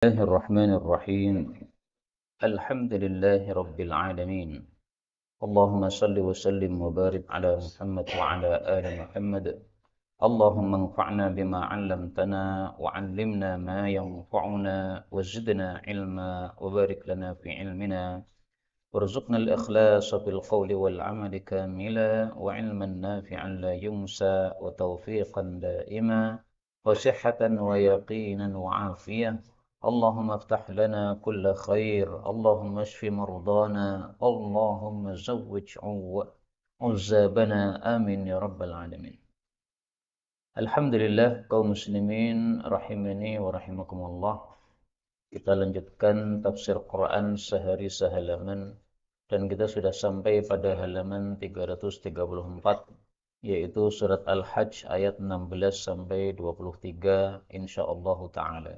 الله الرحمن الرحيم. الحمد لله رب العالمين. اللهم صل وسلم وبارك على محمد وعلى آل محمد. اللهم انفعنا بما علمتنا وعلمنا ما ينفعنا وزدنا علما وبارك لنا في علمنا وارزقنا الإخلاص في القول والعمل كاملا وعلما نافعا لا ينسى وتوفيقا دائما وصحة ويقينا وعافية. اللهم افتح لنا كل خير، اللهم اشف مرضانا، اللهم زوج عزابنا، آمين يا رب العالمين. Alhamdulillah kaum muslimin rahimani wa rahimakumullah. Kita lanjutkan tafsir Quran sehari sehalaman dan kita sudah sampai pada halaman 334 yaitu surat Al-Hajj ayat 16 sampai 23 insyaallah taala.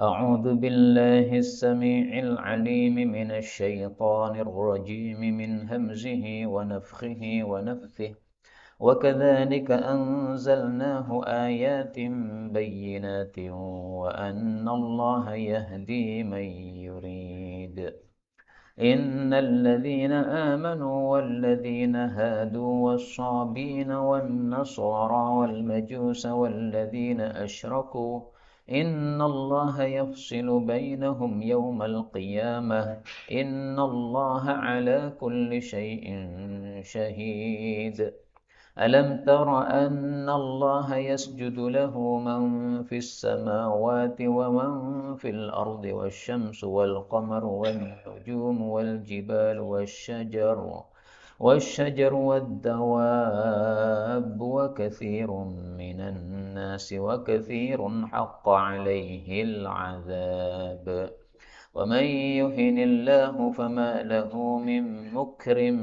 أعوذ بالله السميع العليم من الشيطان الرجيم من همزه ونفخه ونفثه وكذلك أنزلناه آيات بينات وأن الله يهدي من يريد. إن الذين آمنوا والذين هادوا والصابين والنصارى والمجوس والذين أشركوا إن الله يفصل بينهم يوم القيامة إن الله على كل شيء شهيد. ألم تر أن الله يسجد له من في السماوات ومن في الأرض والشمس والقمر والنجوم والجبال والشجر والدواب وكثير من الناس وكثير حق عليه العذاب ومن يهن الله فما له من مكرم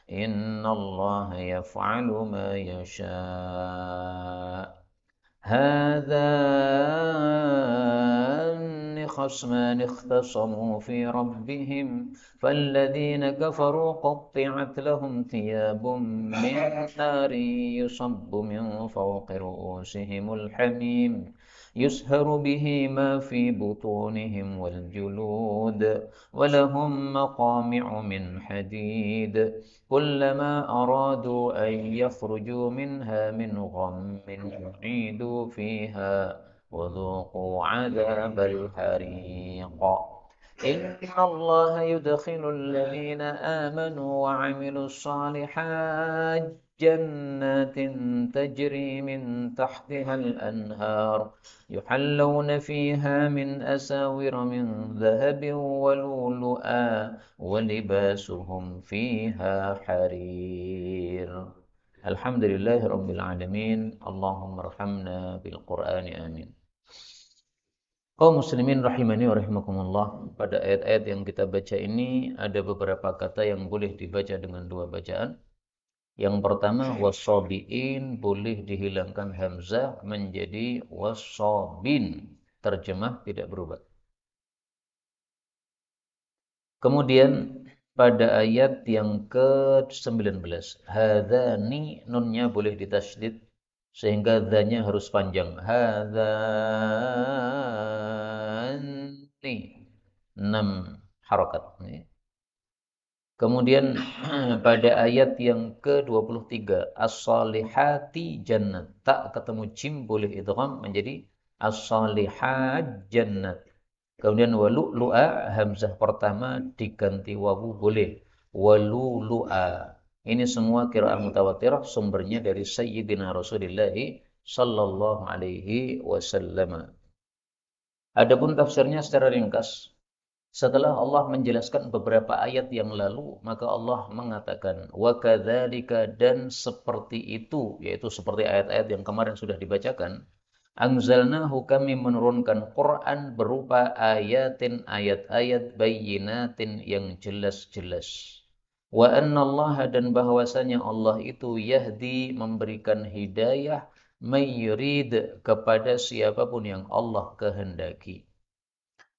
إن الله يفعل ما يشاء. هذان خصمان اختصموا في ربهم فالذين كفروا قطعت لهم ثياب من نار يصب من فوق رؤوسهم الحميم يسهر به ما في بطونهم والجلود ولهم مقامع من حديد كلما أرادوا أن يخرجوا منها من غم أعيدوا فيها وذوقوا عذاب الحريق. إن الله يدخل الذين آمنوا وعملوا الصالحات جنات تجري من تحتها الأنهار يحلون فيها من أساور من ذهب ولؤلؤا ولباسهم فيها حرير. الحمد لله رب العالمين. اللهم ارحمنا بالقرآن آمين. Kaum muslimin rahimani wa rahimakumullah, pada ayat-ayat yang kita baca ini ada beberapa kata yang boleh dibaca dengan dua bacaan. Yang pertama, wasabiin, boleh dihilangkan hamzah menjadi wasabin. Terjemah tidak berubah. Kemudian pada ayat yang ke-19, hadzani, nunnya boleh ditasydid sehingga dzanya harus panjang. Hadzani, 6 harakat. Kemudian pada ayat yang ke-23, as-salihati jannat, tak ketemu jim boleh idgham menjadi as-salihat jannat. Kemudian walu'lu'a, hamzah pertama diganti wawu boleh, walu'lu'a. Ini semua qiraah mutawatirah, sumbernya dari Sayyidina Rasulullah sallallahu alaihi wasallam. Adapun tafsirnya secara ringkas, setelah Allah menjelaskan beberapa ayat yang lalu, maka Allah mengatakan wa kadzalika, dan seperti itu, yaitu seperti ayat-ayat yang kemarin sudah dibacakan, anzalnahu, kami menurunkan Quran berupa ayatin, ayat-ayat bayyinatin yang jelas-jelas. Wa annallaha, dan bahwasanya Allah itu yahdi, memberikan hidayah, may yurid, kepada siapapun yang Allah kehendaki.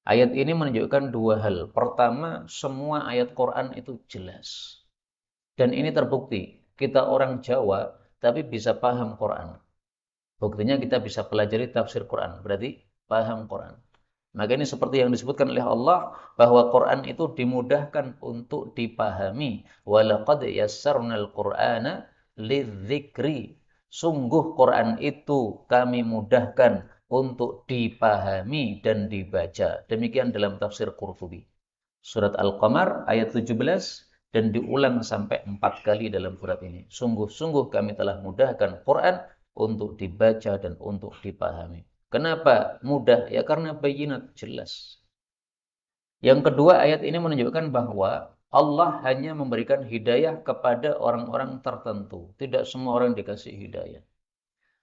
Ayat ini menunjukkan dua hal. Pertama, semua ayat Quran itu jelas. Dan ini terbukti. Kita orang Jawa, tapi bisa paham Quran. Buktinya kita bisa pelajari tafsir Quran. Berarti paham Quran. Maka ini seperti yang disebutkan oleh Allah bahwa Quran itu dimudahkan untuk dipahami. Walaqad yassarnal Qur'ana lidzikri. Sungguh Quran itu kami mudahkan untuk dipahami dan dibaca. Demikian dalam tafsir Qurtubi. Surat Al-Qamar ayat 17 dan diulang sampai 4 kali dalam surat ini. Sungguh-sungguh kami telah mudahkan Quran untuk dibaca dan untuk dipahami. Kenapa mudah? Ya karena bayinat, jelas. Yang kedua, ayat ini menunjukkan bahwa Allah hanya memberikan hidayah kepada orang-orang tertentu. Tidak semua orang dikasih hidayah.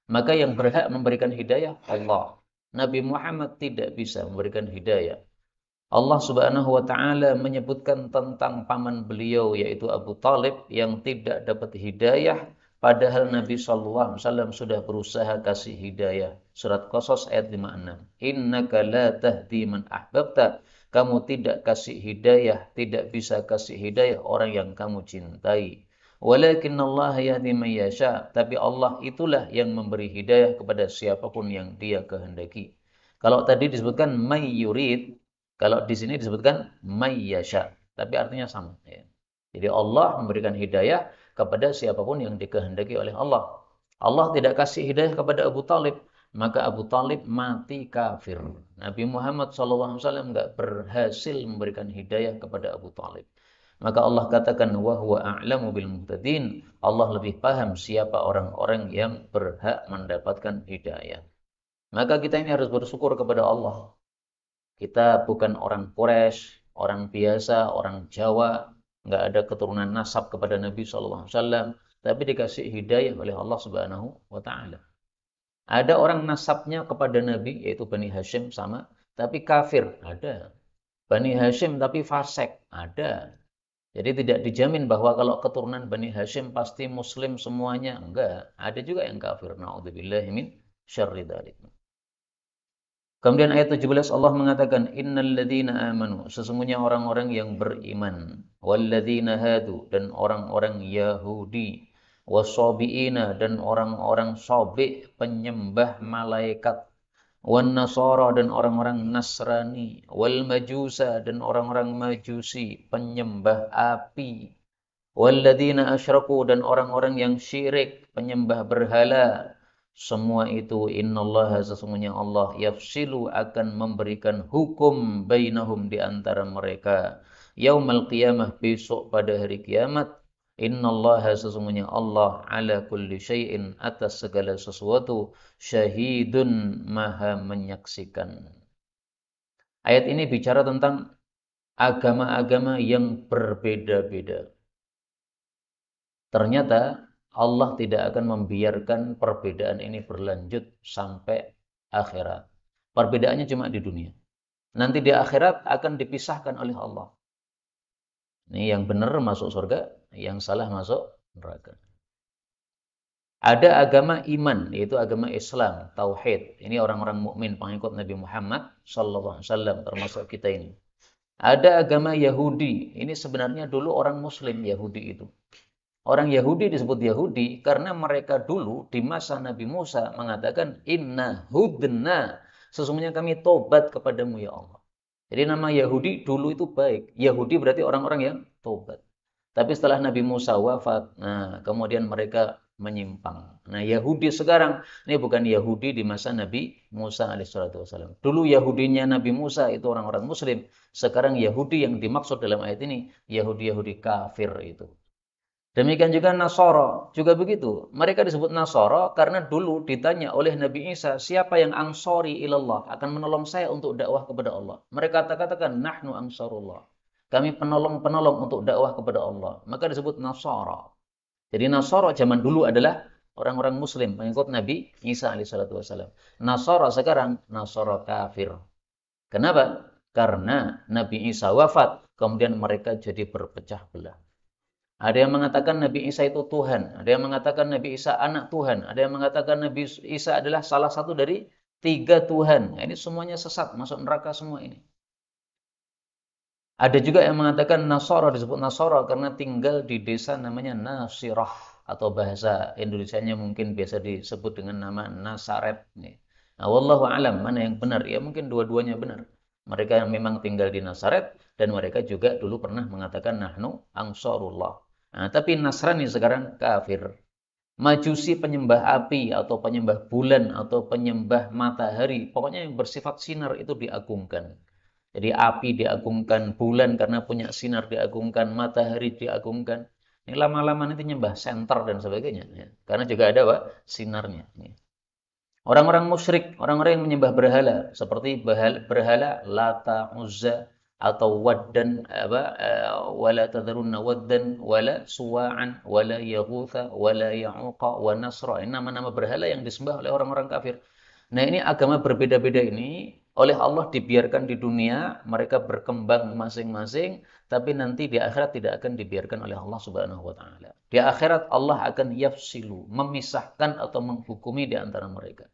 Maka yang berhak memberikan hidayah Allah. Nabi Muhammad tidak bisa memberikan hidayah. Allah Subhanahu wa taala menyebutkan tentang paman beliau yaitu Abu Talib yang tidak dapat hidayah padahal Nabi sallallahu alaihi wasallam sudah berusaha kasih hidayah. Surat Qasas ayat 56. Innaka la tahdi man ahbabta. Kamu tidak kasih hidayah, tidak bisa kasih hidayah orang yang kamu cintai. Walakinnallaha yahdi man yasha. Tapi Allah itulah yang memberi hidayah kepada siapapun yang Dia kehendaki. Kalau tadi disebutkan may yurid, kalau di sini disebutkan mayyasha, tapi artinya sama. Ya. Jadi Allah memberikan hidayah kepada siapapun yang dikehendaki oleh Allah. Allah tidak kasih hidayah kepada Abu Talib, maka Abu Talib mati kafir. Nabi Muhammad SAW nggak berhasil memberikan hidayah kepada Abu Talib. Maka Allah katakan wa huwa a'lamu bil muhtadin. Allah lebih paham siapa orang-orang yang berhak mendapatkan hidayah. Maka kita ini harus bersyukur kepada Allah. Kita bukan orang Quraisy, orang biasa, orang Jawa, nggak ada keturunan nasab kepada Nabi SAW, tapi dikasih hidayah oleh Allah Subhanahu wa taala. Ada orang nasabnya kepada Nabi yaitu Bani Hashim sama, tapi kafir, ada. Bani Hashim tapi fasik, ada. Jadi tidak dijamin bahwa kalau keturunan Bani Hashim pasti muslim semuanya, enggak. Ada juga yang kafir. Na'udzubillahi min syarri dzalik. Kemudian ayat 17 Allah mengatakan innal ladzina amanu, sesungguhnya orang-orang yang beriman, walladzina hadu, dan orang-orang Yahudi, wasabiina, dan orang-orang sabi penyembah malaikat, wan nasara, dan orang-orang Nasrani, wal majusa, dan orang-orang Majusi penyembah api, walladzina asyraku, dan orang-orang yang syirik penyembah berhala. Semua itu innallaha, sesungguhnya Allah, yafsilu, akan memberikan hukum bainahum, di antara mereka, yaumal qiyamah, besok pada hari kiamat. Innallaha, sesungguhnya Allah, ala kulli syai'in, atas segala sesuatu, syahidun, maha menyaksikan. Ayat ini bicara tentang agama-agama yang berbeda-beda. Ternyata Allah tidak akan membiarkan perbedaan ini berlanjut sampai akhirat. Perbedaannya cuma di dunia. Nanti di akhirat akan dipisahkan oleh Allah. Ini yang benar masuk surga, yang salah masuk neraka. Ada agama iman, yaitu agama Islam, tauhid. Ini orang-orang mukmin pengikut Nabi Muhammad SAW, termasuk kita ini. Ada agama Yahudi. Ini sebenarnya dulu orang Muslim Yahudi itu. Orang Yahudi disebut Yahudi karena mereka dulu di masa Nabi Musa mengatakan inna hudna, sesungguhnya kami tobat kepadamu ya Allah. Jadi nama Yahudi dulu itu baik. Yahudi berarti orang-orang yang tobat. Tapi setelah Nabi Musa wafat, nah kemudian mereka menyimpang. Nah Yahudi sekarang ini bukan Yahudi di masa Nabi Musa alaihissalam. Dulu Yahudinya Nabi Musa itu orang-orang Muslim. Sekarang Yahudi yang dimaksud dalam ayat ini Yahudi-Yahudi kafir itu. Demikian juga Nasara, juga begitu. Mereka disebut Nasara karena dulu ditanya oleh Nabi Isa, siapa yang ansori ilallah, akan menolong saya untuk dakwah kepada Allah. Mereka katakan, nahnu ansarullah. Kami penolong-penolong untuk dakwah kepada Allah. Maka disebut Nasara. Jadi Nasara zaman dulu adalah orang-orang Muslim, pengikut Nabi Isa alaihissalam. Nasara sekarang, Nasara kafir. Kenapa? Karena Nabi Isa wafat, kemudian mereka jadi berpecah belah. Ada yang mengatakan Nabi Isa itu Tuhan. Ada yang mengatakan Nabi Isa anak Tuhan. Ada yang mengatakan Nabi Isa adalah salah satu dari 3 Tuhan. Nah, ini semuanya sesat, masuk neraka semua ini. Ada juga yang mengatakan Nasara, disebut Nasara karena tinggal di desa namanya Nasirah. Atau bahasa Indonesianya mungkin biasa disebut dengan nama Nasaret. Nah, wallahu alam, mana yang benar? Ya mungkin dua-duanya benar. Mereka yang memang tinggal di Nazaret dan mereka juga dulu pernah mengatakan nahnu ansarullah. Nah, tapi Nasrani sekarang kafir. Majusi penyembah api atau penyembah bulan atau penyembah matahari, pokoknya yang bersifat sinar itu diagungkan. Jadi api diagungkan, bulan karena punya sinar diagungkan, matahari diagungkan. Ini lama-lama nanti nyembah senter dan sebagainya. Ya. Karena juga ada Pak, sinarnya. Ya. Orang-orang musyrik, orang-orang yang menyembah berhala, seperti berhala Lata, Uzza, atau Waddan, wala tadharunna Waddan, wala Suwa'an, wala Yaghutha, wala Ya'uqa, wa Nasra. Ini nama-nama berhala yang disembah oleh orang-orang kafir. Nah, ini agama berbeda-beda ini oleh Allah dibiarkan di dunia, mereka berkembang masing-masing, tapi nanti di akhirat tidak akan dibiarkan oleh Allah Subhanahu wa taala. Di akhirat Allah akan yafsilu, memisahkan atau menghukumi di antara mereka.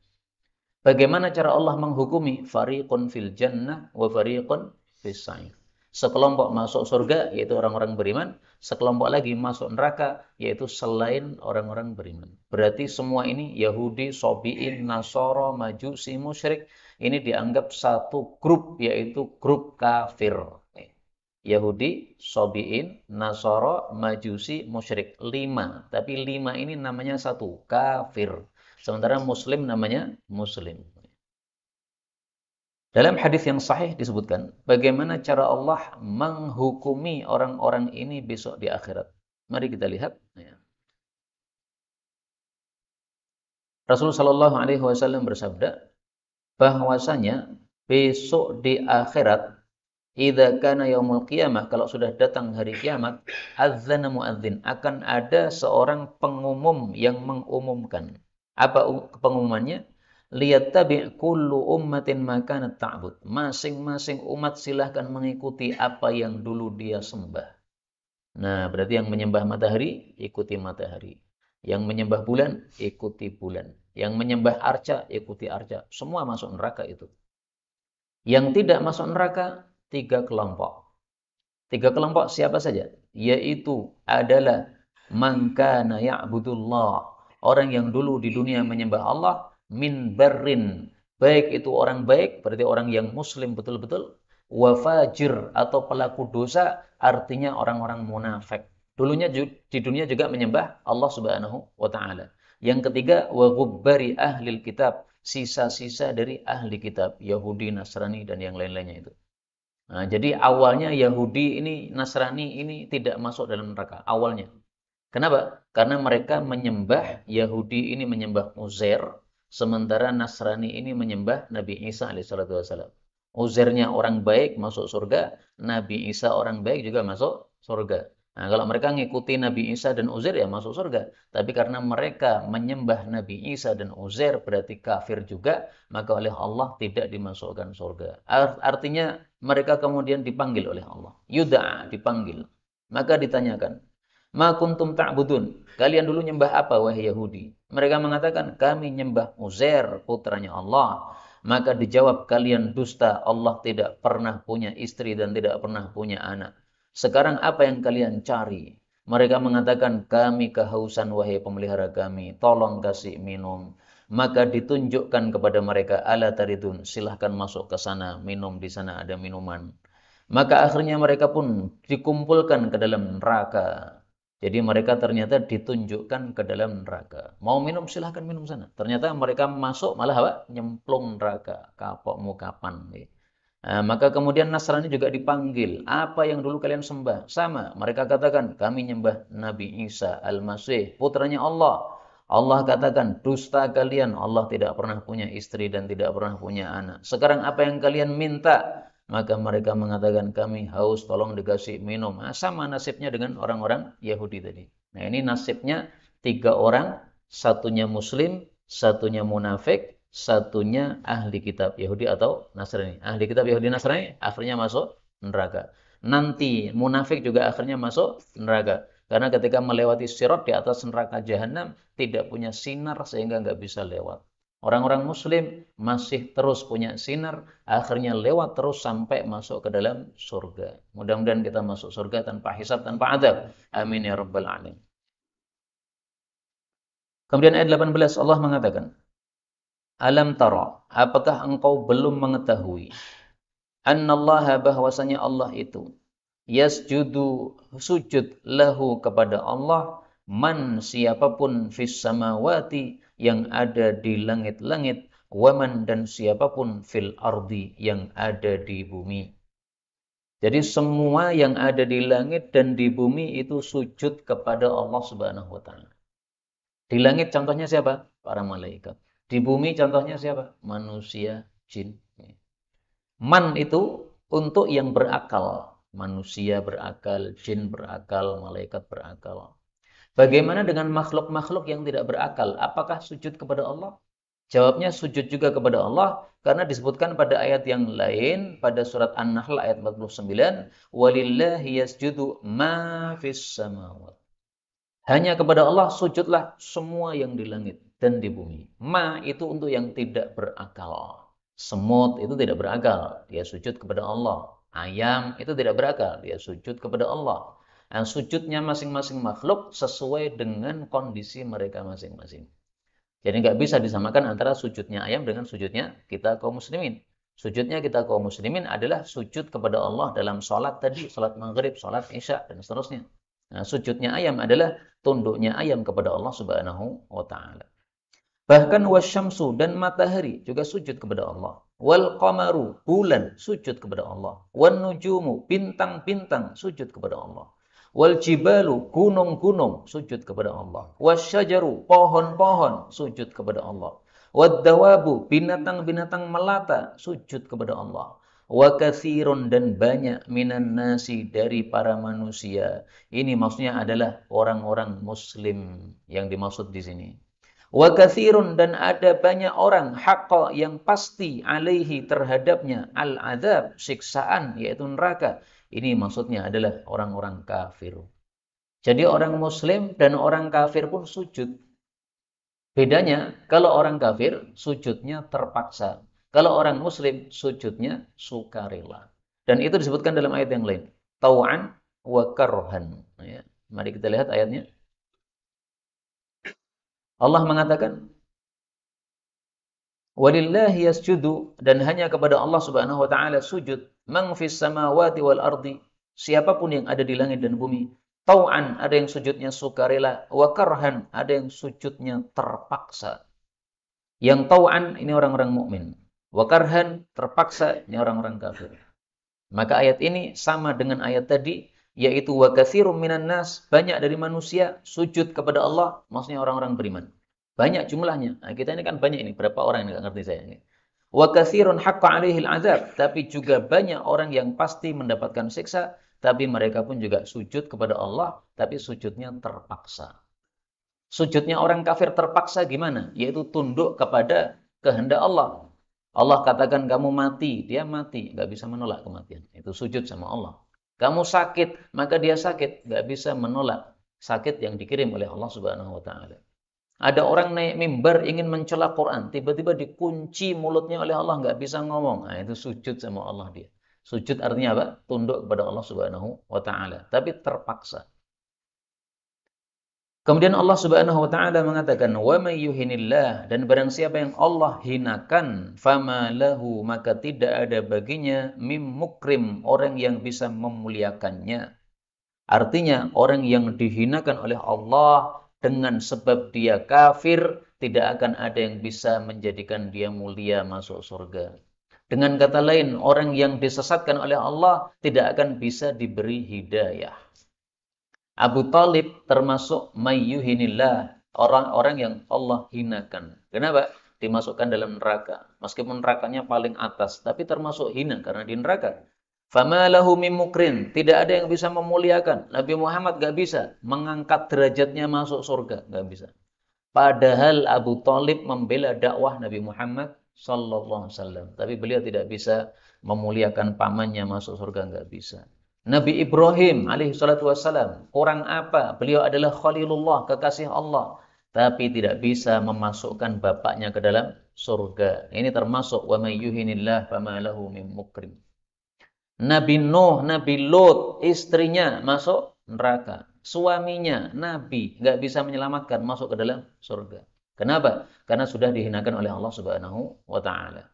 Bagaimana cara Allah menghukumi? Fariqun fil jannah wa fariqun fis sa'ir. Sekelompok masuk surga, yaitu orang-orang beriman. Sekelompok lagi masuk neraka, yaitu selain orang-orang beriman. Berarti semua ini Yahudi, Sobi'in, Nasoro, Majusi, Musyrik. Ini dianggap satu grup, yaitu grup kafir. Yahudi, Sobi'in, Nasoro, Majusi, Musyrik. 5. Tapi 5 ini namanya satu, kafir. Sementara Muslim namanya Muslim. Dalam hadis yang sahih disebutkan, bagaimana cara Allah menghukumi orang-orang ini besok di akhirat. Mari kita lihat. Ya. Rasulullah Shallallahu Alaihi Wasallam bersabda, bahwasanya besok di akhirat, idza kana yaumul qiyamah, kalau sudah datang hari kiamat, adzana muadzin, akan ada seorang pengumum yang mengumumkan. Apa pengumumannya? Liyattabi' kullu ummatin ma kanat ta'bud. Masing-masing umat silahkan mengikuti apa yang dulu dia sembah. Nah, berarti yang menyembah matahari, ikuti matahari. Yang menyembah bulan, ikuti bulan. Yang menyembah arca, ikuti arca. Semua masuk neraka itu. Yang tidak masuk neraka, 3 kelompok. 3 kelompok siapa saja? Yaitu adalah man kana ya'budullah. Orang yang dulu di dunia menyembah Allah min barrin. Baik itu orang baik, berarti orang yang muslim betul-betul. Wa fajir atau pelaku dosa, artinya orang-orang munafik. Dulunya di dunia juga menyembah Allah Subhanahu wa taala. Yang ketiga, wa ghubbari ahlil kitab, sisa-sisa dari ahli kitab, Yahudi, Nasrani dan yang lain-lainnya itu. Nah, jadi awalnya Yahudi ini, Nasrani ini tidak masuk dalam neraka awalnya. Kenapa? Karena mereka menyembah, Yahudi ini menyembah Uzair, sementara Nasrani ini menyembah Nabi Isa alaihissalam. Uzairnya orang baik masuk surga, Nabi Isa orang baik juga masuk surga. Nah, kalau mereka ngikuti Nabi Isa dan Uzair ya masuk surga. Tapi karena mereka menyembah Nabi Isa dan Uzair berarti kafir juga, maka oleh Allah tidak dimasukkan surga. Artinya mereka kemudian dipanggil oleh Allah. Yud'a, dipanggil. Maka ditanyakan, ma kuntum ta'budun. Kalian dulu nyembah apa wahai Yahudi? Mereka mengatakan kami nyembah Uzair putranya Allah. Maka dijawab kalian dusta, Allah tidak pernah punya istri dan tidak pernah punya anak. Sekarang apa yang kalian cari? Mereka mengatakan kami kehausan wahai pemelihara kami, tolong kasih minum. Maka ditunjukkan kepada mereka ala taridun, silahkan masuk ke sana, minum di sana ada minuman. Maka akhirnya mereka pun dikumpulkan ke dalam neraka. Jadi mereka ternyata ditunjukkan ke dalam neraka. Mau minum silahkan minum sana. Ternyata mereka masuk malah apa? Nyemplung neraka. Kapok mau kapan. Nah, maka kemudian Nasrani juga dipanggil. Apa yang dulu kalian sembah? Sama. Mereka katakan kami nyembah Nabi Isa Al-Masih, putranya Allah. Allah katakan dusta kalian. Allah tidak pernah punya istri dan tidak pernah punya anak. Sekarang apa yang kalian minta? Maka mereka mengatakan kami haus, tolong dikasih minum. Nah, sama nasibnya dengan orang-orang Yahudi tadi. Nah, ini nasibnya 3 orang, satunya Muslim, satunya munafik, satunya ahli kitab Yahudi atau Nasrani. Ahli kitab Yahudi Nasrani akhirnya masuk neraka. Nanti munafik juga akhirnya masuk neraka. Karena ketika melewati sirat di atas neraka jahanam tidak punya sinar sehingga nggak bisa lewat. Orang-orang muslim masih terus punya sinar, akhirnya lewat terus sampai masuk ke dalam surga. Mudah-mudahan kita masuk surga tanpa hisab, tanpa adab. Amin ya rabbal alamin. Kemudian ayat 18 Allah mengatakan, Alam tara, apakah engkau belum mengetahui? Annallaha bahwasanya Allah itu yasjudu sujud lahu kepada Allah man siapapun fis samawati yang ada di langit-langit waman dan siapapun fil ardi yang ada di bumi. Jadi semua yang ada di langit dan di bumi itu sujud kepada Allah Subhanahu wa taala. Di langit contohnya siapa? Para malaikat. Di bumi contohnya siapa? Manusia, jin. Man itu untuk yang berakal. Manusia berakal, jin berakal, malaikat berakal. Bagaimana dengan makhluk-makhluk yang tidak berakal? Apakah sujud kepada Allah? Jawabnya sujud juga kepada Allah karena disebutkan pada ayat yang lain pada surat An-Nahl ayat 49, "Walillahi yasjudu ma fis samawati." Hanya kepada Allah sujudlah semua yang di langit dan di bumi. Ma itu untuk yang tidak berakal. Semut itu tidak berakal, dia sujud kepada Allah. Ayam itu tidak berakal, dia sujud kepada Allah. Nah, sujudnya masing-masing makhluk sesuai dengan kondisi mereka masing-masing. Jadi nggak bisa disamakan antara sujudnya ayam dengan sujudnya kita kaum muslimin. Sujudnya kita kaum muslimin adalah sujud kepada Allah dalam sholat tadi, sholat maghrib, sholat isya, dan seterusnya. Nah, sujudnya ayam adalah tunduknya ayam kepada Allah Subhanahu wa taala. Bahkan wasyamsu dan matahari juga sujud kepada Allah. Wal qamaru bulan sujud kepada Allah. Wan nujumu bintang-bintang sujud kepada Allah. Wal jibalu gunung-gunung sujud kepada Allah. Wasyajaru pohon-pohon sujud kepada Allah. Wad dawabu binatang-binatang melata sujud kepada Allah. Wa katsirun dan banyak minan nasi dari para manusia. Ini maksudnya adalah orang-orang muslim yang dimaksud di sini. Wa katsirun dan ada banyak orang haqqa yang pasti alaihi terhadapnya al-adzab siksaan yaitu neraka. Ini maksudnya adalah orang-orang kafir. Jadi orang muslim dan orang kafir pun sujud. Bedanya kalau orang kafir sujudnya terpaksa. Kalau orang muslim sujudnya sukarela. Dan itu disebutkan dalam ayat yang lain. Tau'an wa karhan. Ya. Mari kita lihat ayatnya. Allah mengatakan walillahi yasjudu dan hanya kepada Allah Subhanahu wa taala sujud man fis samawati wal ardi siapapun yang ada di langit dan bumi tau'an ada yang sujudnya sukarela wa karhan ada yang sujudnya terpaksa. Yang tau'an ini orang-orang mukmin, wa karhan terpaksa ini orang-orang kafir. Maka ayat ini sama dengan ayat tadi yaitu wa katsirum minan nas banyak dari manusia sujud kepada Allah maksudnya orang-orang beriman. Banyak jumlahnya. Nah, kita ini kan banyak ini. Berapa orang yang nggak ngerti saya ini. Wa katsirun haqqa 'alaihil 'adzab. Tapi juga banyak orang yang pasti mendapatkan siksa. Tapi mereka pun juga sujud kepada Allah. Tapi sujudnya terpaksa. Sujudnya orang kafir terpaksa gimana? Yaitu tunduk kepada kehendak Allah. Allah katakan kamu mati. Dia mati. Nggak bisa menolak kematian. Itu sujud sama Allah. Kamu sakit. Maka dia sakit. Nggak bisa menolak sakit yang dikirim oleh Allah Subhanahu wa ta'ala. Ada orang naik mimbar ingin mencela Quran, tiba-tiba dikunci mulutnya oleh Allah, nggak bisa ngomong. Nah, itu sujud sama Allah dia. Sujud artinya apa? Tunduk kepada Allah Subhanahu wa taala, tapi terpaksa. Kemudian Allah Subhanahu wa taala mengatakan, "Wa may yuhinillah" dan barang siapa yang Allah hinakan, fama lahu maka tidak ada baginya mim mukrim, orang yang bisa memuliakannya. Artinya orang yang dihinakan oleh Allah dengan sebab dia kafir, tidak akan ada yang bisa menjadikan dia mulia masuk surga. Dengan kata lain, orang yang disesatkan oleh Allah tidak akan bisa diberi hidayah. Abu Talib termasuk mayyuhinillah, orang-orang yang Allah hinakan. Kenapa? Dimasukkan dalam neraka. Meskipun nerakanya paling atas, tapi termasuk hina karena di neraka. Fama lahu min mukrin, tidak ada yang bisa memuliakan. Nabi Muhammad gak bisa mengangkat derajatnya masuk surga, gak bisa. Padahal Abu Talib membela dakwah Nabi Muhammad sallallahu alaihi wasallam, tapi beliau tidak bisa memuliakan pamannya masuk surga, gak bisa. Nabi Ibrahim alaihi salatu wasallam, kurang apa? Beliau adalah Khalilullah, kekasih Allah, tapi tidak bisa memasukkan bapaknya ke dalam surga. Ini termasuk wa may yuhinillah fama lahu min mukrim. Nabi Nuh, Nabi Lut, istrinya masuk neraka. Suaminya, Nabi, nggak bisa menyelamatkan masuk ke dalam surga. Kenapa? Karena sudah dihinakan oleh Allah Subhanahu wa Ta'ala.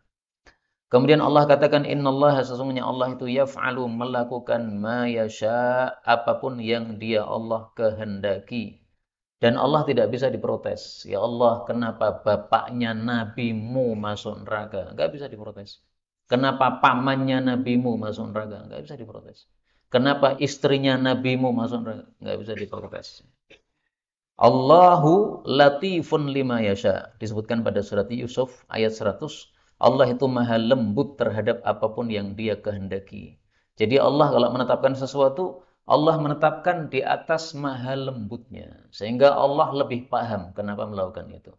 Kemudian Allah katakan innallaha sesungguhnya Allah itu yaf'alu melakukan ma yasha apapun yang dia Allah kehendaki. Dan Allah tidak bisa diprotes. Ya Allah, kenapa bapaknya nabimu masuk neraka? Enggak bisa diprotes. Kenapa pamannya nabimu masuk neraka? Enggak bisa diprotes. Kenapa istrinya nabimu masuk neraka? Enggak bisa diprotes. Allahu latifun lima yasha. Disebutkan pada surat Yusuf ayat 100. Allah itu maha lembut terhadap apapun yang dia kehendaki. Jadi Allah kalau menetapkan sesuatu, Allah menetapkan di atas maha lembutnya. Sehingga Allah lebih paham kenapa melakukan itu.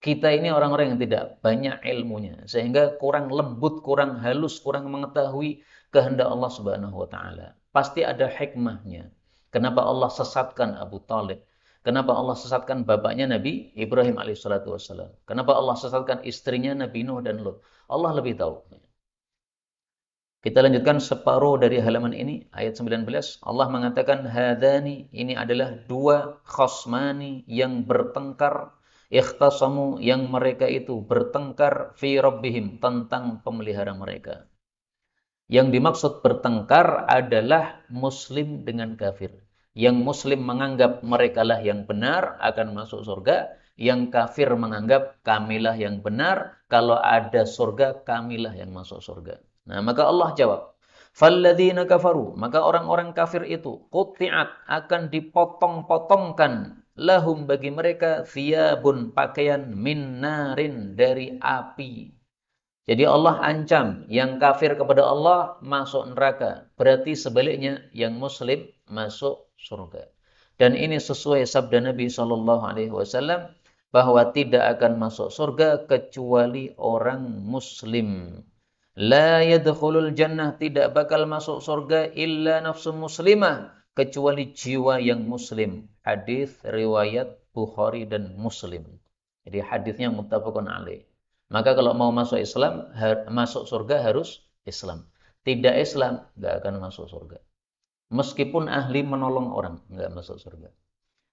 Kita ini orang-orang yang tidak banyak ilmunya. Sehingga kurang lembut, kurang halus, kurang mengetahui kehendak Allah Subhanahu wa Ta'ala. Pasti ada hikmahnya. Kenapa Allah sesatkan Abu Talib? Kenapa Allah sesatkan bapaknya Nabi Ibrahim alaihissalatu wassalam? Kenapa Allah sesatkan istrinya Nabi Nuh dan Lut? Allah lebih tahu. Kita lanjutkan separuh dari halaman ini, ayat 19. Allah mengatakan, hadani, ini adalah dua khosmani yang bertengkar, ikhtasamu, yang mereka itu bertengkar fi rabbihim, tentang pemelihara mereka. Yang dimaksud bertengkar adalah muslim dengan kafir. Yang muslim menganggap merekalah yang benar akan masuk surga. Yang kafir menganggap kamilah yang benar. Kalau ada surga, kamilah yang masuk surga. Nah, maka Allah jawab. Falladzina kafaru, maka orang-orang kafir itu qutti'at, akan dipotong-potongkan lahum, bagi mereka thiyabun, pakaian min narin, dari api. Jadi Allah ancam yang kafir kepada Allah masuk neraka. Berarti sebaliknya yang muslim masuk surga. Dan ini sesuai sabda Nabi SAW bahwa tidak akan masuk surga kecuali orang muslim. La yadkhulul jannah, tidak bakal masuk surga illa nafsu muslimah, kecuali jiwa yang muslim. Hadis riwayat Bukhari dan Muslim. Jadi hadisnya muttafaqun alaih. Maka kalau mau masuk Islam, masuk surga harus Islam. Tidak Islam, nggak akan masuk surga. Meskipun ahli menolong orang, nggak masuk surga.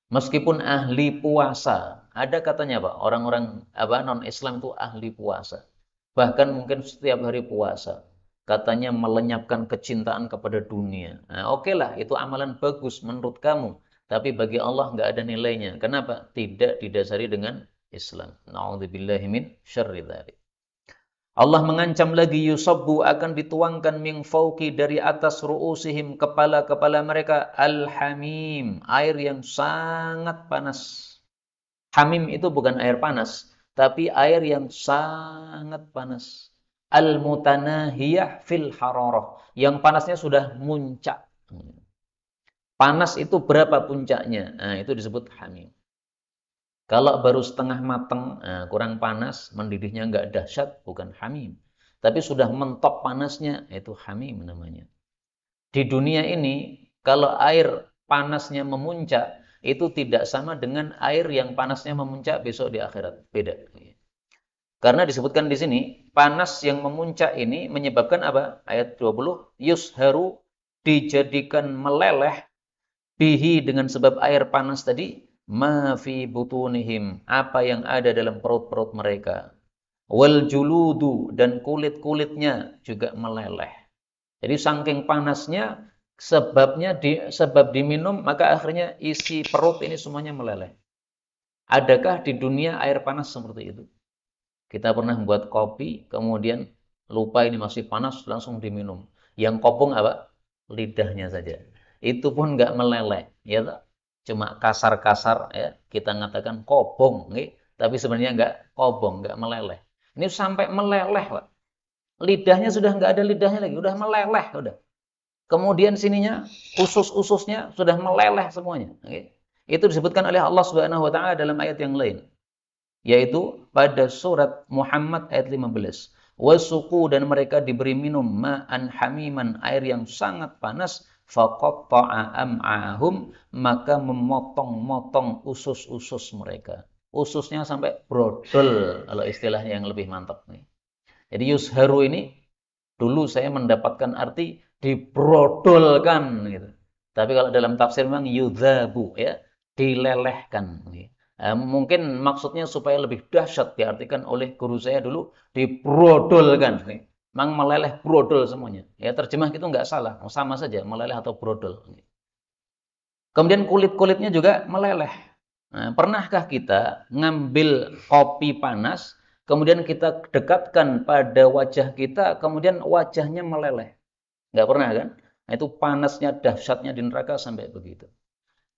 Meskipun ahli puasa, ada katanya Pak, orang-orang non-Islam itu ahli puasa. Bahkan mungkin setiap hari puasa. Katanya melenyapkan kecintaan kepada dunia. Nah, oke lah, itu amalan bagus menurut kamu. Tapi bagi Allah nggak ada nilainya. Kenapa? Tidak didasari dengan Islam. Na'udzubillahi min syarri dzalik. Allah mengancam lagi, yusabbu, akan dituangkan min fauqi, dari atas ru'usihim, kepala-kepala mereka, al-hamim, air yang sangat panas. Hamim itu bukan air panas, tapi air yang sangat panas. Al-mutanahiyah fil hararah, yang panasnya sudah muncak. Panas itu berapa puncaknya? Nah, itu disebut hamim. Kalau baru setengah mateng, kurang panas, mendidihnya nggak dahsyat, bukan hamim. Tapi sudah mentok panasnya, itu hamim namanya. Di dunia ini, kalau air panasnya memuncak, itu tidak sama dengan air yang panasnya memuncak besok di akhirat. Beda. Karena disebutkan di sini, panas yang memuncak ini menyebabkan apa? Ayat 20, yusharu, dijadikan meleleh, bihi, dengan sebab air panas tadi, ma fi butunihim, apa yang ada dalam perut-perut mereka. Wal juludu, dan kulit-kulitnya juga meleleh. Jadi saking panasnya, sebab diminum, maka akhirnya isi perut ini semuanya meleleh. Adakah di dunia air panas seperti itu? Kita pernah membuat kopi, kemudian lupa ini masih panas, langsung diminum. Yang kopong apa? Lidahnya saja. Itu pun nggak meleleh, ya tak? Cuma kasar-kasar, ya, kita mengatakan kobong, okay? Tapi sebenarnya nggak kobong, nggak meleleh. Ini sampai meleleh, Pak. Lidahnya sudah nggak ada lidahnya lagi, udah meleleh, udah. Kemudian sininya, usus-ususnya sudah meleleh semuanya. Okay? Itu disebutkan oleh Allah Subhanahu Wa Taala dalam ayat yang lain, yaitu pada surat Muhammad ayat 15. Wasuku, dan mereka diberi minum ma'an hamiman, air yang sangat panas, faqatta'a am'ahum, maka memotong-motong usus-usus mereka. Ususnya sampai brodol, kalau istilahnya yang lebih mantap nih. Jadi yusharu ini dulu saya mendapatkan arti dibrodolkan gitu. Tapi kalau dalam tafsir memang yudzabu, ya, dilelehkan gitu. Mungkin maksudnya supaya lebih dahsyat, diartikan oleh guru saya dulu, dibrodolkan. Mang meleleh brodol semuanya. Ya terjemah gitu nggak salah, sama saja meleleh atau brodol. Kemudian kulit-kulitnya juga meleleh. Nah, pernahkah kita ngambil kopi panas, kemudian kita dekatkan pada wajah kita, kemudian wajahnya meleleh? Nggak pernah kan? Nah, itu panasnya, dahsyatnya di neraka sampai begitu.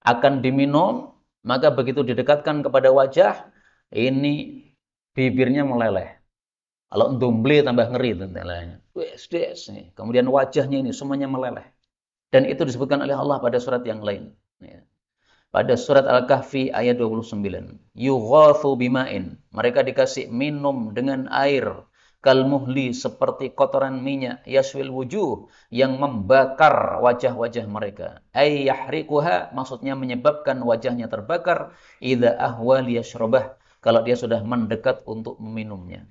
Akan diminum, maka begitu didekatkan kepada wajah, ini bibirnya meleleh. Kalau ndomble tambah ngeri tentunya. Kemudian wajahnya ini semuanya meleleh. Dan itu disebutkan oleh Allah pada surat yang lain. Ya. Pada surat Al-Kahfi ayat 29. Yughathu bima'in. Mereka dikasih minum dengan air. Kalmuhli seperti kotoran minyak. Yaswil wujuh. Yang membakar wajah-wajah mereka. Ay yahrikuha maksudnya menyebabkan wajahnya terbakar. Idza ahwa liyashrabah. Kalau dia sudah mendekat untuk meminumnya.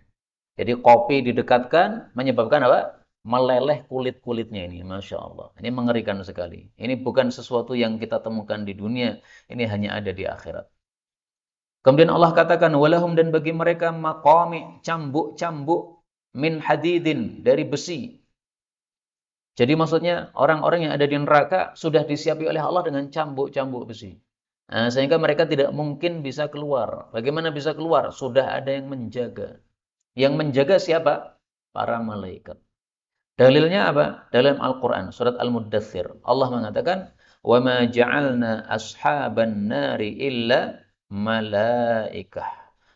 Jadi kopi didekatkan menyebabkan apa? Meleleh kulit-kulitnya ini. Masya Allah. Ini mengerikan sekali. Ini bukan sesuatu yang kita temukan di dunia. Ini hanya ada di akhirat. Kemudian Allah katakan, walahum dan bagi mereka maqami, cambuk-cambuk min hadidin, dari besi. Jadi maksudnya orang-orang yang ada di neraka sudah disiapi oleh Allah dengan cambuk-cambuk besi. Nah, sehingga mereka tidak mungkin bisa keluar. Bagaimana bisa keluar? Sudah ada yang menjaga. Yang menjaga siapa? Para malaikat. Dalilnya apa? Dalam Al-Quran, surat Al-Muddathir. Allah mengatakan, وَمَا جَعَلْنَا أَصْحَابَ النَّارِ إِلَّا مَلَائِكَةً.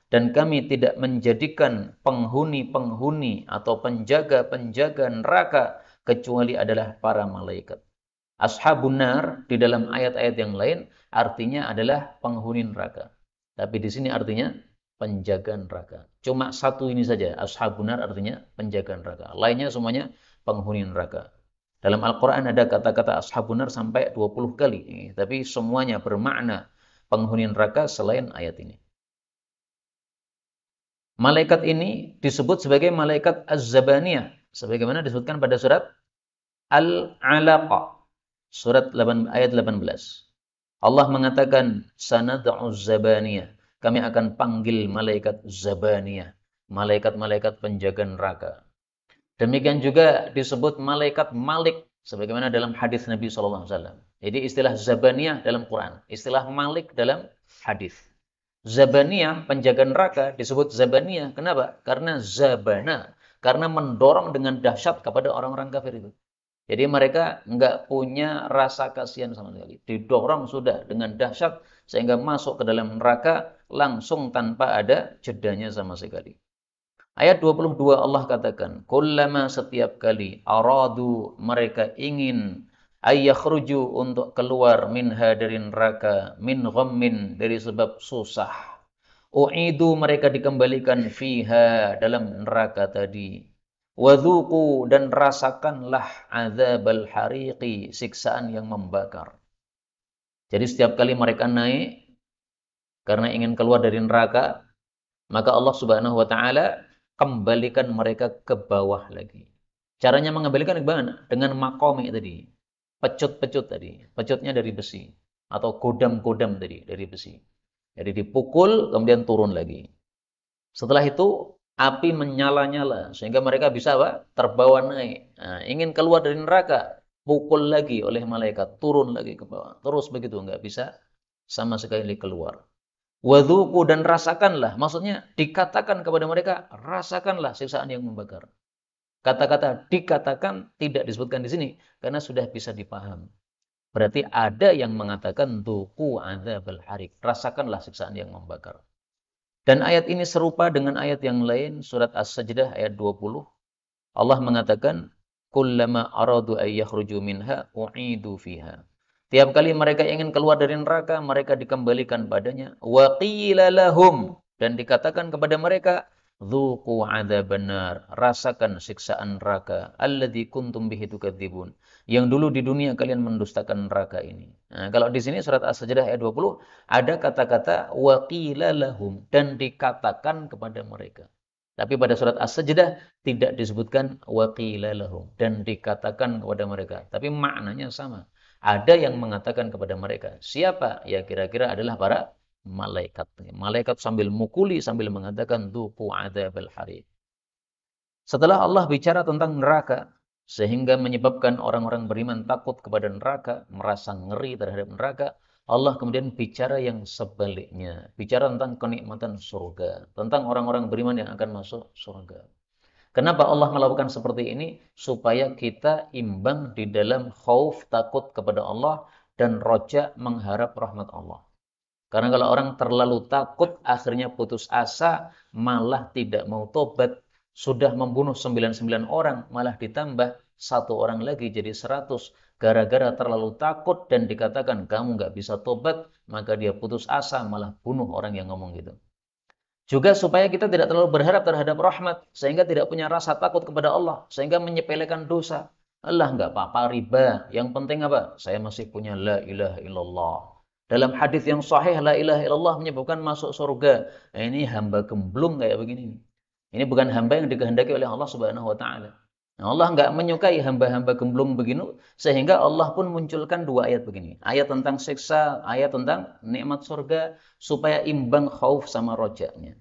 Dan kami tidak menjadikan penghuni-penghuni atau penjaga-penjaga neraka kecuali adalah para malaikat. Ashabun nar di dalam ayat-ayat yang lain artinya adalah penghuni neraka. Tapi di sini artinya penjaga neraka. Cuma satu ini saja, ashabun nar artinya penjaga neraka. Lainnya semuanya penghuni neraka. Dalam Al-Quran ada kata-kata ashabun nar sampai 20 kali. Tapi semuanya bermakna penghuni neraka selain ayat ini. Malaikat ini disebut sebagai malaikat Az-Zabaniyah. Sebagaimana disebutkan pada surat Al-Alaqah. Surat 8, ayat 18. Allah mengatakan, sanad'u zabaniyah. Kami akan panggil malaikat zabaniyah. Malaikat-malaikat penjaga neraka. Demikian juga disebut malaikat Malik. Sebagaimana dalam hadis Nabi SAW. Jadi istilah zabaniyah dalam Quran. Istilah Malik dalam hadis. Zabaniyah, penjaga neraka, disebut zabaniyah. Kenapa? Karena zabana. Karena mendorong dengan dahsyat kepada orang-orang kafir itu. Jadi mereka nggak punya rasa kasihan sama sekali. Didorong sudah dengan dahsyat sehingga masuk ke dalam neraka langsung tanpa ada jedanya sama sekali. Ayat 22 Allah katakan, kullama setiap kali aradu mereka ingin ayyakhruju untuk keluar minha dari neraka min ghammin dari sebab susah. U'idu mereka dikembalikan fiha dalam neraka tadi. Wadhuku dan rasakanlah azabal hariqi, siksaan yang membakar. Jadi setiap kali mereka naik karena ingin keluar dari neraka, maka Allah Subhanahu wa taala kembalikan mereka ke bawah lagi. Caranya mengembalikan bagaimana? Dengan makomi tadi. Pecut-pecut tadi. Pecutnya dari besi atau godam-godam tadi dari besi. Jadi dipukul kemudian turun lagi. Setelah itu api menyala-nyala sehingga mereka bisa apa? Terbawa naik. Nah, ingin keluar dari neraka, pukul lagi oleh malaikat, turun lagi ke bawah. Terus begitu, nggak bisa sama sekali keluar. Wadhuku dan rasakanlah, maksudnya dikatakan kepada mereka, rasakanlah siksaan yang membakar. Kata-kata dikatakan tidak disebutkan di sini karena sudah bisa dipahami. Berarti ada yang mengatakan duku adzabal harik, rasakanlah siksaan yang membakar. Dan ayat ini serupa dengan ayat yang lain, surat As-Sajdah ayat 20. Allah mengatakan, kullama aradu ay yakhruju minha u'idu fiha. Tiap kali mereka ingin keluar dari neraka, mereka dikembalikan padanya. Wa qila lahum, dan dikatakan kepada mereka, dzuqu adzaban nar, rasakan siksaan neraka, alladzi kuntum bihi tukadzibun. Yang dulu di dunia kalian mendustakan neraka ini. Nah, kalau di sini surat As-Sajdah ayat 20 ada kata-kata wa qila lahum, dan dikatakan kepada mereka. Tapi pada surat As-Sajdah tidak disebutkan wa qila lahum, dan dikatakan kepada mereka. Tapi maknanya sama. Ada yang mengatakan kepada mereka. Siapa? Ya kira-kira adalah para malaikat. Malaikat sambil mukuli, sambil mengatakan, dhuku adzabal hariq. Setelah Allah bicara tentang neraka, sehingga menyebabkan orang-orang beriman takut kepada neraka, merasa ngeri terhadap neraka, Allah kemudian bicara yang sebaliknya. Bicara tentang kenikmatan surga. Tentang orang-orang beriman yang akan masuk surga. Kenapa Allah melakukan seperti ini? Supaya kita imbang di dalam khauf, takut kepada Allah, dan roja, mengharap rahmat Allah. Karena kalau orang terlalu takut, akhirnya putus asa, malah tidak mau tobat. Sudah membunuh 99 orang, malah ditambah satu orang lagi jadi 100. Gara-gara terlalu takut dan dikatakan kamu nggak bisa tobat, maka dia putus asa, malah bunuh orang yang ngomong gitu. Juga supaya kita tidak terlalu berharap terhadap rahmat, sehingga tidak punya rasa takut kepada Allah, sehingga menyepelekan dosa. Allah nggak apa-apa riba, yang penting apa? Saya masih punya la ilaha illallah. Dalam hadis yang sahih, la ilaha illallah menyebabkan masuk surga. Nah, ini hamba gemblung kayak begini. Ini bukan hamba yang dikehendaki oleh Allah Subhanahu wa taala. Nah, Allah nggak menyukai hamba-hamba gemblung begini, sehingga Allah pun munculkan dua ayat begini. Ayat tentang siksa, ayat tentang nikmat surga, supaya imbang khauf sama rojanya.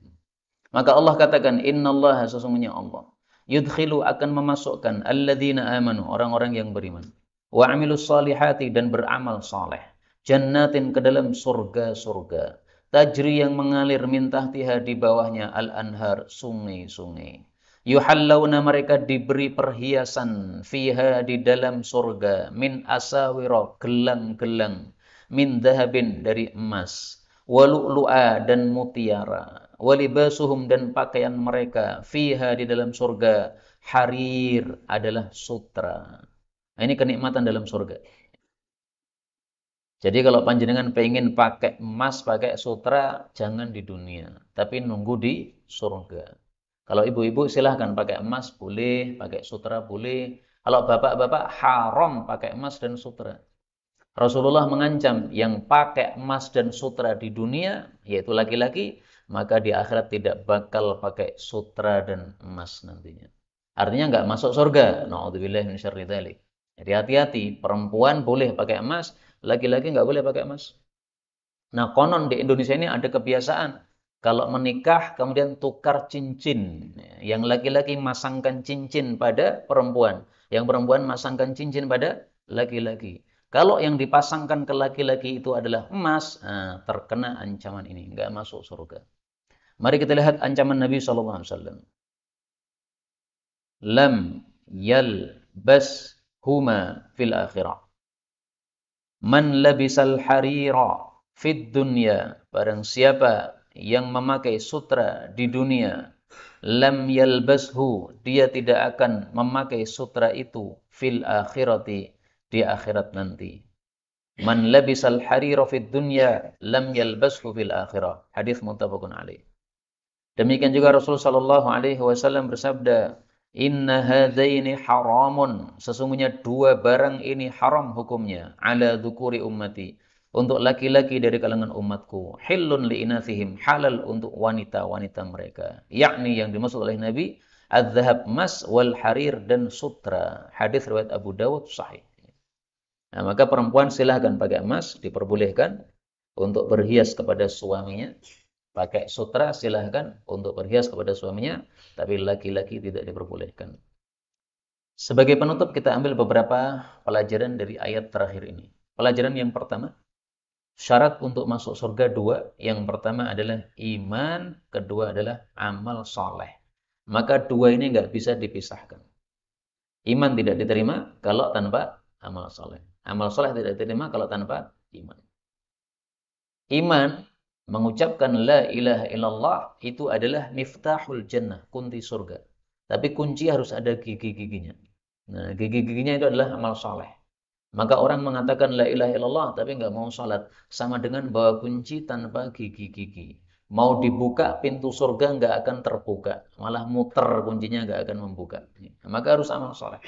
Maka Allah katakan, innallaha, sesungguhnya Allah, yudkhilu, akan memasukkan alladzina amanu, orang-orang yang beriman, wa amilus salihati, dan beramal saleh, jannatin, ke dalam surga-surga, tajri, yang mengalir, min tahtiha, di bawahnya, al-anhar, sungai-sungai. Yuhallawna, mereka diberi perhiasan, fiha, di dalam surga, min asawiro, gelang-gelang, min dahabin, dari emas, walu'lu'a, dan mutiara, walibasuhum, dan pakaian mereka, fiha, di dalam surga, harir, adalah sutra. Nah, ini kenikmatan dalam surga. Jadi kalau panjenengan pengen pakai emas, pakai sutra, jangan di dunia, tapi nunggu di surga. Kalau ibu-ibu silahkan pakai emas, boleh, pakai sutra, boleh. Kalau bapak-bapak, haram pakai emas dan sutra. Rasulullah mengancam yang pakai emas dan sutra di dunia, yaitu laki-laki, maka di akhirat tidak bakal pakai sutra dan emas nantinya. Artinya nggak masuk surga. Na'udzubillah min syarri dzalik. Jadi hati-hati, perempuan boleh pakai emas, laki-laki nggak boleh pakai emas. Nah, konon di Indonesia ini ada kebiasaan, kalau menikah kemudian tukar cincin. Yang laki-laki masangkan cincin pada perempuan, yang perempuan masangkan cincin pada laki-laki. Kalau yang dipasangkan ke laki-laki itu adalah emas, terkena ancaman ini, nggak masuk surga. Mari kita lihat ancaman Nabi SAW. Lam yalbas huma fil akhirah. Man labisal harira fid dunya, barang siapa yang memakai sutra di dunia, lam yalbashu, dia tidak akan memakai sutra itu, fil akhirati, di akhirat nanti. Man labisal harira fid dunya, lam yalbashu fil akhirah. Hadis muttafaqun alaih. Demikian juga Rasulullah sallallahu alaihi wasallam bersabda, inna hadaini haramun, sesungguhnya dua barang ini haram hukumnya, ala dzukuri ummati, untuk laki-laki dari kalangan umatku, hillun liinathihim, halal untuk wanita-wanita mereka. Yakni yang dimaksud oleh Nabi, az-zahab, emas, wal harir, dan sutra. Hadis riwayat Abu Dawud sahih. Nah, maka perempuan silahkan pakai emas, diperbolehkan untuk berhias kepada suaminya. Pakai sutra silahkan untuk berhias kepada suaminya, tapi laki-laki tidak diperbolehkan. Sebagai penutup kita ambil beberapa pelajaran dari ayat terakhir ini. Pelajaran yang pertama, syarat untuk masuk surga dua. Yang pertama adalah iman, kedua adalah amal soleh. Maka dua ini nggak bisa dipisahkan. Iman tidak diterima kalau tanpa amal soleh. Amal soleh tidak diterima kalau tanpa iman. Iman, mengucapkan la ilaha illallah, itu adalah miftahul jannah, kunci surga. Tapi kunci harus ada gigi-giginya. Nah, gigi-giginya itu adalah amal soleh. Maka orang mengatakan la ilaha illallah tapi nggak mau sholat, sama dengan bawa kunci tanpa gigi-gigi. Mau dibuka pintu surga nggak akan terbuka, malah muter kuncinya nggak akan membuka. Maka harus amal soleh.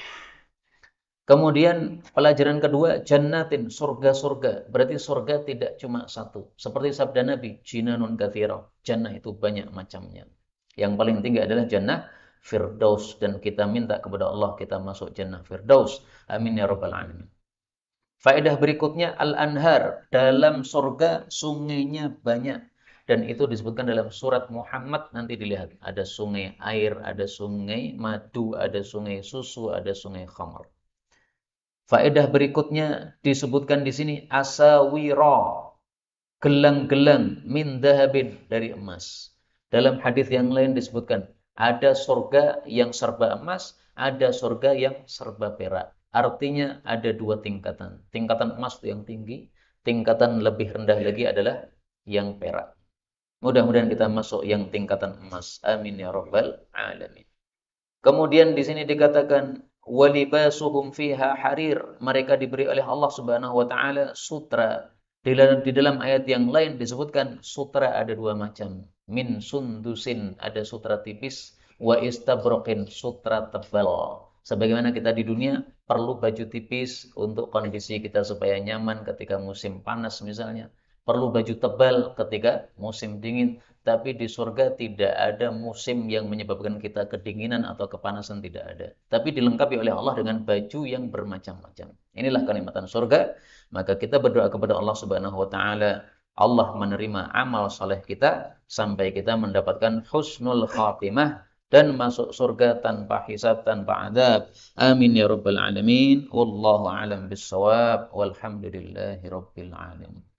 Kemudian pelajaran kedua, jannatin, surga-surga. Berarti surga tidak cuma satu. Seperti sabda Nabi, jinanun katsira. Jannah itu banyak macamnya. Yang paling tinggi adalah jannah Firdaus, dan kita minta kepada Allah kita masuk jannah Firdaus. Amin ya rabbal alamin. Faedah berikutnya, al-anhar, dalam surga sungainya banyak. dan itu disebutkan dalam surat Muhammad. Nanti dilihat, ada sungai air, ada sungai madu, ada sungai susu, ada sungai khamr. Faedah berikutnya disebutkan di sini asawira, gelang-gelang min dahabin, dari emas. Dalam hadis yang lain disebutkan ada surga yang serba emas, ada surga yang serba perak. Artinya ada dua tingkatan. Tingkatan emas itu yang tinggi, tingkatan lebih rendah lagi adalah yang perak. Mudah-mudahan kita masuk yang tingkatan emas. Amin ya rabbal alamin. Kemudian di sini dikatakan walibasuhum fiha harir. Mereka diberi oleh Allah Subhanahu wa taala sutra. Di dalam ayat yang lain disebutkan sutra ada dua macam. Min sundusin, ada sutra tipis, wa istabroqin, sutra tebal. Sebagaimana kita di dunia perlu baju tipis untuk kondisi kita supaya nyaman ketika musim panas misalnya. Perlu baju tebal ketika musim dingin. Tapi di surga tidak ada musim yang menyebabkan kita kedinginan atau kepanasan, tidak ada. Tapi dilengkapi oleh Allah dengan baju yang bermacam-macam. Inilah kenikmatan surga. Maka kita berdoa kepada Allah Subhanahu wa taala, Allah menerima amal saleh kita sampai kita mendapatkan husnul khatimah dan masuk surga tanpa hisab, tanpa adab. Amin ya rabbal alamin. Wallahu a'lam bissawab. Walhamdulillahi rabbil alamin.